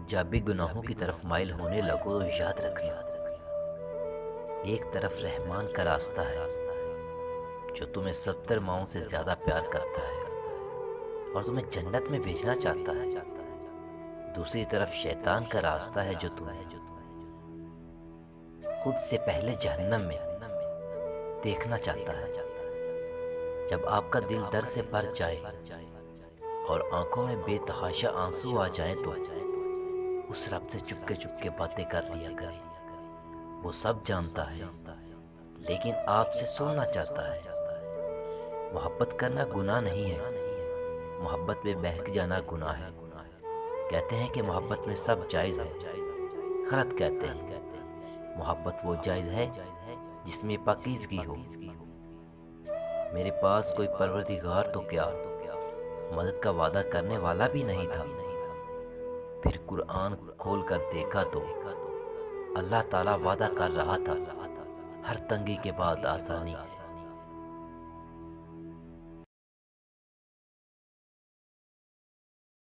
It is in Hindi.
जब भी गुनाहों की तरफ माइल होने लगो तो याद रखना, एक तरफ रहमान का रास्ता है जो तुम्हें 70 माओं से ज्यादा प्यार करता है और तुम्हें जन्नत में भेजना चाहता है। दूसरी तरफ शैतान का रास्ता है जो तुम्हें खुद से पहले जहन्नम में देखना चाहता है। जब आपका दिल दर्द से भर जाए और आंखों में बेतहाशा आंसू आ जाएं तो उस रब से चुपके चुपके बातें कर लिया करें। वो सब जानता है लेकिन आपसे सुनना चाहता है। मोहब्बत करना गुनाह नहीं है, मोहब्बत में बहक जाना गुनाह है। कहते हैं कि मोहब्बत में सब जायज़ है, गलत कहते हैं। मोहब्बत वो जायज़ है जिसमें पाकीज़गी हो। मेरे पास कोई परवरदिगार तो क्या, मदद का वादा करने वाला भी नहीं था। फिर कुरान खोल कर देखा तो अल्लाह ताला वादा कर रहा था, हर तंगी के बाद आसानी है।